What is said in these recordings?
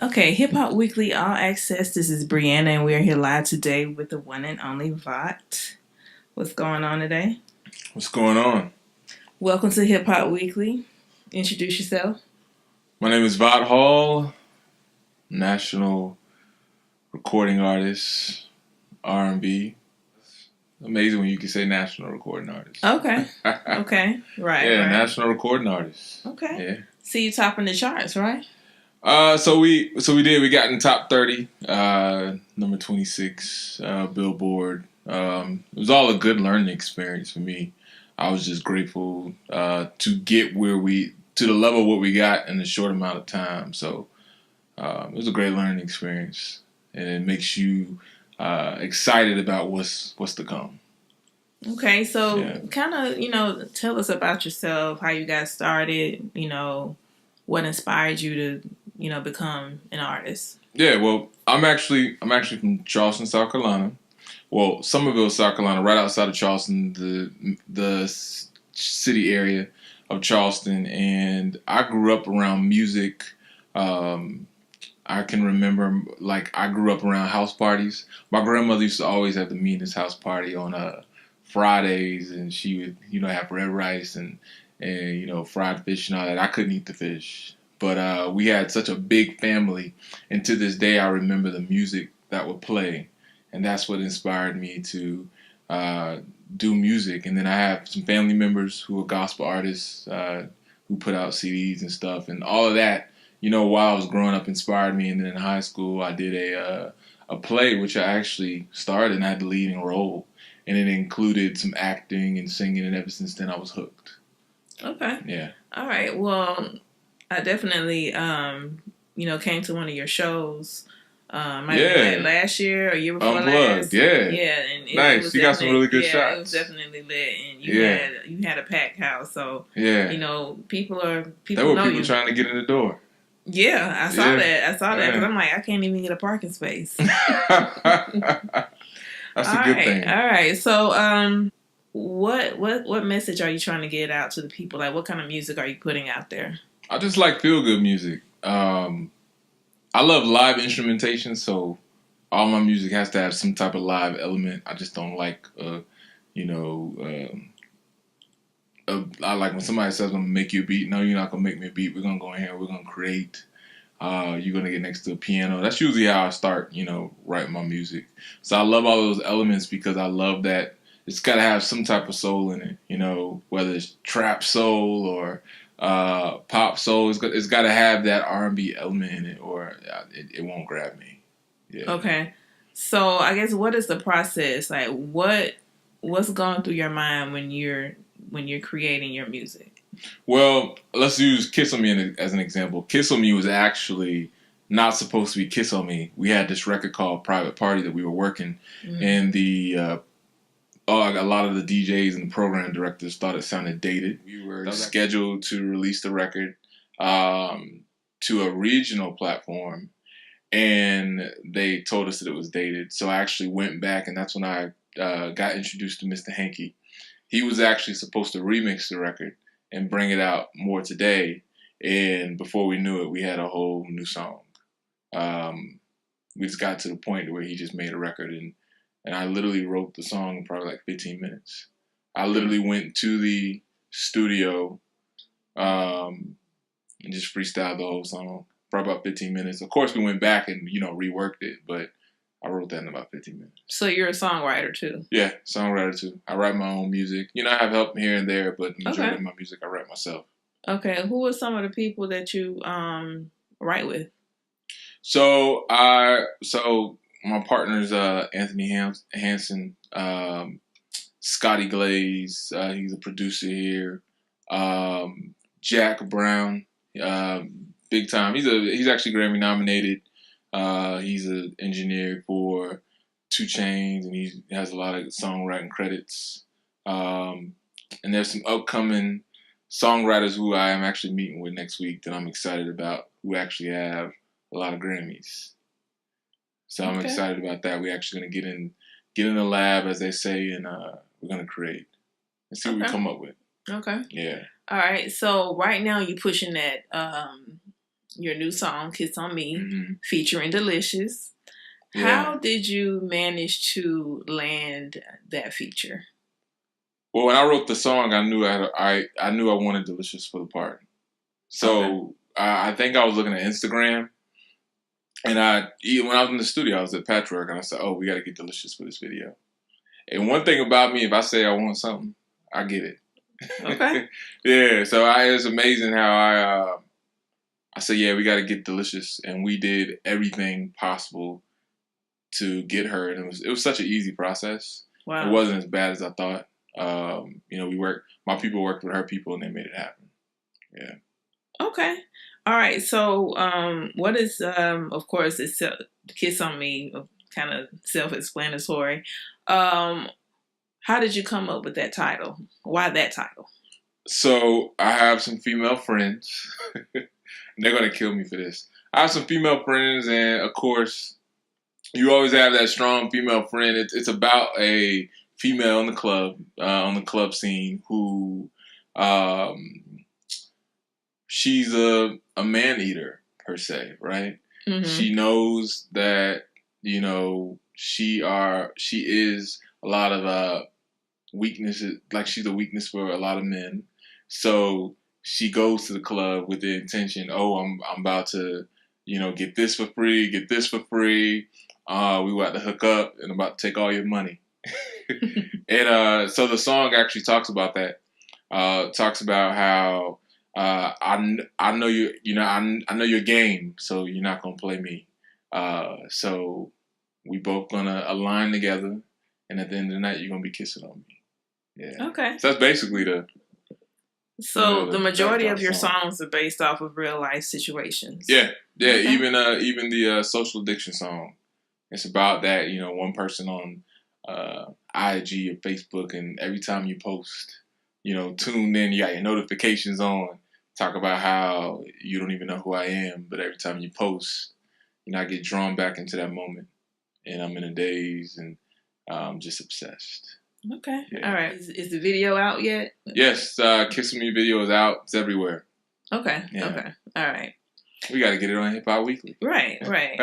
Okay, Hip Hop Weekly All Access. This is Brianna, and we are here live today with the one and only Votte. What's going on today? What's going on? Welcome to Hip Hop Weekly. Introduce yourself. My name is Votte Hall, national recording artist, R&B. Amazing when you can say national recording artist. Okay. Okay. Right. Yeah, right. national recording artist. Okay. Yeah. See you topping the charts, right? So we did. We got in top 30, number 26, Billboard. It was all a good learning experience for me. I was just grateful to get to the level what we got in a short amount of time. So it was a great learning experience, and it makes you excited about what's to come. Okay, so kind of, tell us about yourself, how you got started, what inspired you to, become an artist. Yeah, well, I'm actually from Charleston, South Carolina. Well, Summerville, South Carolina, right outside of Charleston, the city area of Charleston, and I grew up around music. I can remember, I grew up around house parties. My grandmother used to always have the meanest house party on Fridays, and she would, have red rice and fried fish and all that. I couldn't eat the fish, but we had such a big family, and to this day, I remember the music that would play, and that's what inspired me to do music. And then I have some family members who are gospel artists who put out CDs and stuff, and all of that. While I was growing up, inspired me. And then in high school, I did a play which I actually starred and I had the leading role, and it included some acting and singing. And ever since then, I was hooked. Okay. Yeah. All right. Well, I definitely, came to one of your shows. Might have been last year or year before Unplugged, last. Yeah. Yeah, and nice. You got some really good shots. It was definitely lit, and you had a packed house. So people there were know people you. trying to get in the door. Yeah, I saw that. I saw that because I'm like, I can't even get a parking space. That's a good thing. All right. So, what message are you trying to get out to the people? Like, what kind of music are you putting out there? I just like feel good music. I love live instrumentation, so all my music has to have some type of live element. I just don't like, I like when somebody says, I'm going to make you a beat. No, you're not going to make me a beat. We're going to go in here. We're going to create. You're going to get next to a piano. That's usually how I start, writing my music. So I love all those elements because I love that it's got to have some type of soul in it, whether it's trap soul or pop soul. It's got to have that R&B element in it or it won't grab me. Yeah. Okay. So I guess what is the process? Like what's going through your mind when you're creating your music? Well, let's use Kiss On Me as an example. Kiss On Me was actually not supposed to be Kiss On Me. We had this record called Private Party that we were working, and a lot of the DJs and the program directors thought it sounded dated. We were scheduled to release the record to a regional platform, and they told us that it was dated. So I actually went back, and that's when I got introduced to Mr. Hankey. He was actually supposed to remix the record and bring it out more today. And before we knew it, we had a whole new song. We just got to the point where he just made a record, and I literally wrote the song in probably 15 minutes. I literally went to the studio and just freestyled the whole song for about 15 minutes. Of course, we went back and, reworked it, but I wrote that in about 15 minutes. So you're a songwriter too? Yeah, songwriter too. I write my own music. I have help here and there, but the majority of my music I write myself. Okay. Who are some of the people that you write with? So my partner's Anthony Hansen, Scotty Glaze. He's a producer here. Jack Brown, big time. He's actually Grammy nominated. He's an engineer for 2 Chainz, and he has a lot of songwriting credits. And there's some upcoming songwriters who I am actually meeting with next week that I'm excited about, who actually have a lot of Grammys. So I'm excited about that. We're actually going to get in the lab, as they say, and we're going to create. and see what we come up with. Okay. Yeah. All right. So right now you're pushing that your new song "Kiss on Me" featuring Deelishis. Yeah. How did you manage to land that feature? Well, when I wrote the song, I knew I knew I wanted Deelishis for the part. So I think I was looking at Instagram, and when I was in the studio, I was at Patchwork, and I said, "Oh, we got to get Deelishis for this video." And one thing about me, if I say I want something, I get it. Okay. Yeah. So it's amazing how I said, "Yeah, we got to get Deelishis," and we did everything possible to get her, and it was such an easy process. Wow. It wasn't as bad as I thought. My people worked with her people, and they made it happen. Yeah. Okay. All right. So, what is, of course, it's "Kiss on Me," kind of self-explanatory. How did you come up with that title? Why that title? So I have some female friends. They're gonna kill me for this. I have some female friends, and of course, you always have that strong female friend. It's about a female in the club, on the club scene, who she's a man eater per se, right? Mm-hmm. She knows that she is a lot of weaknesses. Like, she's a weakness for a lot of men, so she goes to the club with the intention, oh, I'm about to get this for free, get this for free. We about to hook up, and I'm about to take all your money. And so the song actually talks about that. Talks about how I know I know your game, so you're not gonna play me. So we both gonna align together, and at the end of the night, you're gonna be kissing on me. Yeah. Okay. So that's basically the. So the majority of your songs are based off of real life situations. Yeah. Okay. Even the social addiction song, it's about that. One person on IG or Facebook, and every time you post, tuned in, you got your notifications on, talk about how you don't even know who I am, but every time you post, I get drawn back into that moment, and I'm in a daze, and I'm just obsessed. Okay. Yeah. All right. Is the video out yet? Yes. Kissing Me video is out. It's everywhere. Okay. Yeah. Okay. All right. We got to get it on Hip Hop Weekly. Right.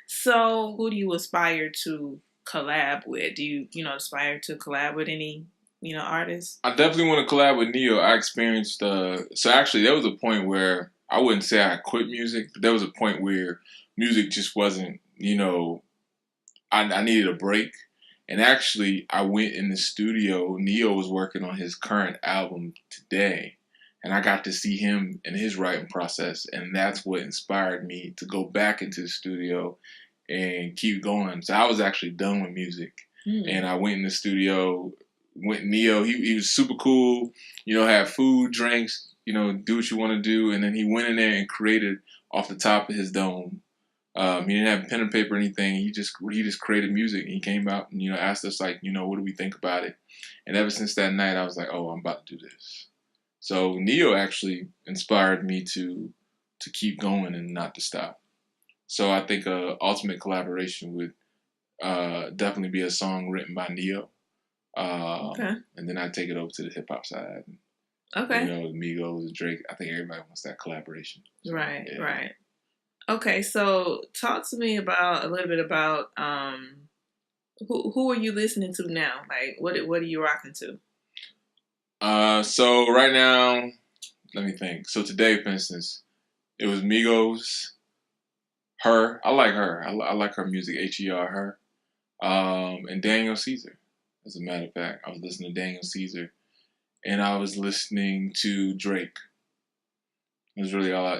So who do you aspire to collab with? Do you, aspire to collab with any, artists? I definitely want to collab with Neo. I experienced, so actually there was a point where I wouldn't say I quit music, but there was a point where music just wasn't, I needed a break. And actually, I went in the studio. Neo was working on his current album today, and I got to see him in his writing process, and that's what inspired me to go back into the studio and keep going. So I was actually done with music, and I went in the studio. Went Neo. He was super cool. Had food, drinks. Do what you want to do, and then he went in there and created off the top of his dome. He didn't have pen and paper or anything. He just created music. And he came out and asked us, like, what do we think about it? And ever since that night, I was like, oh, I'm about to do this. So Neo actually inspired me to keep going and not to stop. So I think ultimate collaboration would definitely be a song written by Neo. Okay. And then I take it over to the hip hop side. Okay. Migos and Drake. I think everybody wants that collaboration. So, right. Yeah. Right. Okay, so talk to me a little bit about who are you listening to now? Like, what are you rocking to? So right now, let me think. So today, for instance, it was Migos, Her. I like her. I like her music. Her, Her, and Daniel Caesar. As a matter of fact, I was listening to Daniel Caesar, and I was listening to Drake. It was really all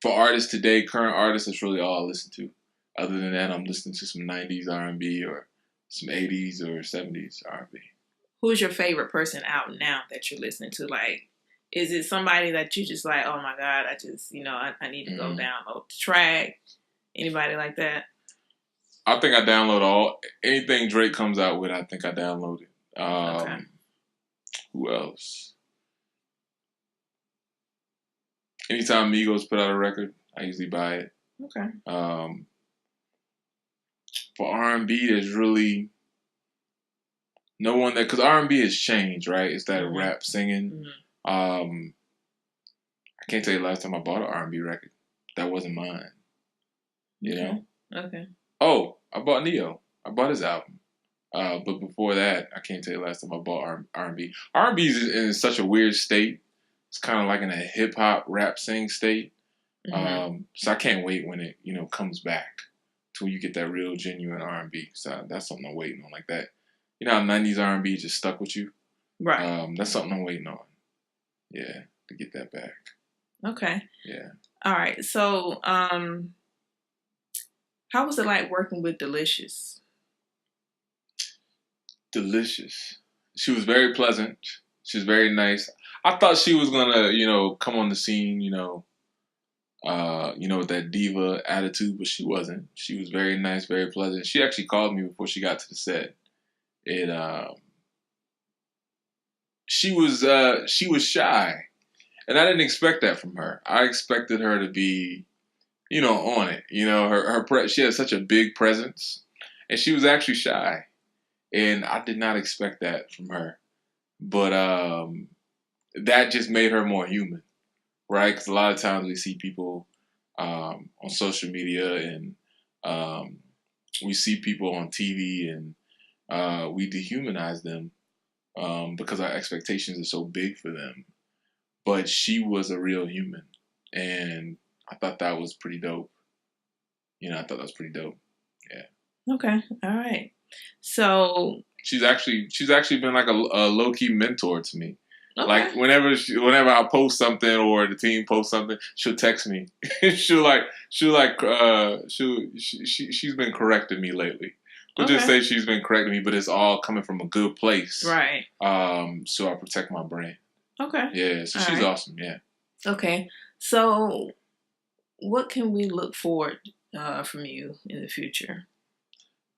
for artists today, current artists, that's really all I listen to. Other than that, I'm listening to some 90s R&B or some 80s or 70s R&B. Who's your favorite person out now that you're listening to? Like, is it somebody that you just like, oh my God, I just, I need to go download the track? Anybody like that? I think I download anything Drake comes out with, I think I download it. Okay. Who else? Anytime Migos put out a record, I usually buy it. Okay. For R&B, there's really no one that, because R&B has changed, right? It's that Mm-hmm. rap singing. Mm-hmm. I can't tell you the last time I bought an R&B record. That wasn't mine. You Okay. know? Okay. Oh, I bought Neo. I bought his album. But before that, I can't tell you the last time I bought R&B. R&B is in such a weird state. It's kind of like in a hip hop rap sing state. Mm-hmm. So I can't wait when it comes back to when you get that real genuine R&B. So that's something I'm waiting on, like that. You know how '90s R&B just stuck with you. Right. That's something I'm waiting on. Yeah, to get that back. Okay. Yeah. All right. So, how was it like working with Deelishis? Deelishis. She was very pleasant. She was very nice. I thought she was gonna, come on the scene, with that diva attitude, but she wasn't. She was very nice, very pleasant. She actually called me before she got to the set. And she was shy. And I didn't expect that from her. I expected her to be, on it. She had such a big presence, and she was actually shy. And I did not expect that from her. But that just made her more human, right? Because a lot of times we see people on social media, and we see people on TV, and we dehumanize them because our expectations are so big for them. But she was a real human, and I thought that was pretty dope. I thought that was pretty dope. Yeah. Okay. All right. So, She's actually been like a low key mentor to me. okay. Like whenever I post something or the team posts something, she'll text me. She's been correcting me lately. We'll just Okay. say she's been correcting me, but it's all coming from a good place. Right. So I protect my brand. Okay. Yeah. So All she's right. awesome. Yeah. Okay. So, what can we look forward from you in the future?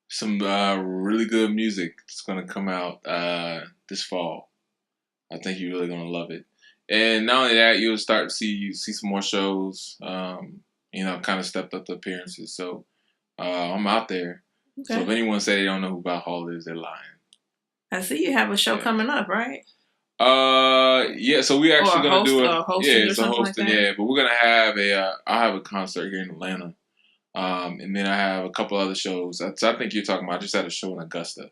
Some really good music that's gonna come out this fall. I think you're really gonna love it. And not only that, you'll start to see some more shows. Kind of stepped up the appearances. So I'm out there. So Okay. if anyone say they don't know who Bob Hall is, they're lying. I see you have a show Yeah. coming up, right? Yeah. So we Or actually gonna do it. Yeah, hosting or it's a something like hosting. that. Yeah, but we're gonna have I'll have a concert here in Atlanta. And then I have a couple other shows. So I think you're talking about. I just had a show in Augusta,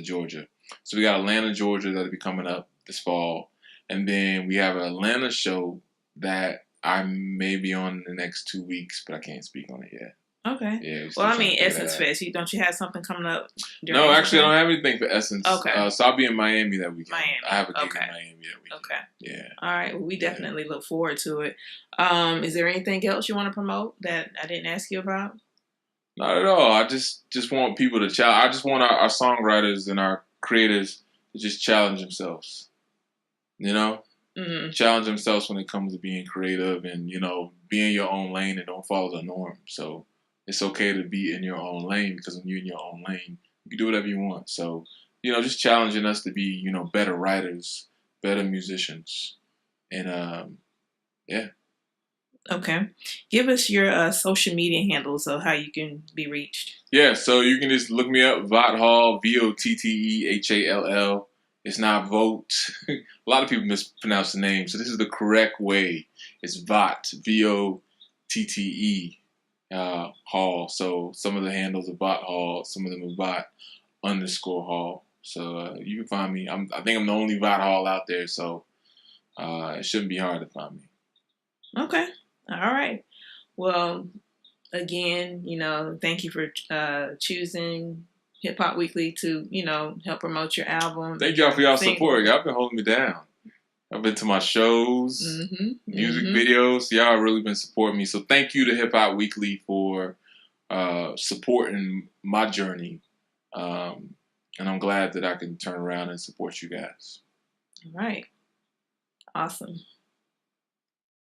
Georgia. So we got Atlanta, Georgia that'll be coming up this fall, and then we have an Atlanta show that I may be on in the next 2 weeks, but I can't speak on it yet. Okay. Yeah. We're Well, still I trying mean, to figure Essence that out. Fest. Don't you have something coming up during No, Essence actually, I don't Fest? have anything for Essence. Okay. So I'll be in Miami that weekend. Miami. I have a gig Okay. in Miami that weekend. Okay. Yeah. All right. Well, we definitely look forward to it. Is there anything else you want to promote that I didn't ask you about? Not at all. I just want people to challenge. I just want our songwriters and our creators to just challenge themselves. Mm-hmm. Challenge themselves when it comes to being creative and be in your own lane and don't follow the norm. So it's okay to be in your own lane, because when you're in your own lane, you can do whatever you want. So just challenging us to be better writers, better musicians, and yeah. Okay. Give us your social media handles of how you can be reached. Yeah, so you can just look me up, Votte Hall, VOTTEHALL. It's not Vote. A lot of people mispronounce the name, so this is the correct way. It's Votte, VOTTE Hall. So some of the handles are Votte Hall, some of them are Votte_Hall. So you can find me. I think I'm the only Votte Hall out there, so it shouldn't be hard to find me. Okay. All right. Well, again, thank you for choosing Hip Hop Weekly to, help promote your album. Thank y'all for y'all support. Y'all been holding me down. I've been to my shows, music videos. Y'all have really been supporting me. So thank you to Hip Hop Weekly for supporting my journey. And I'm glad that I can turn around and support you guys. All right. Awesome.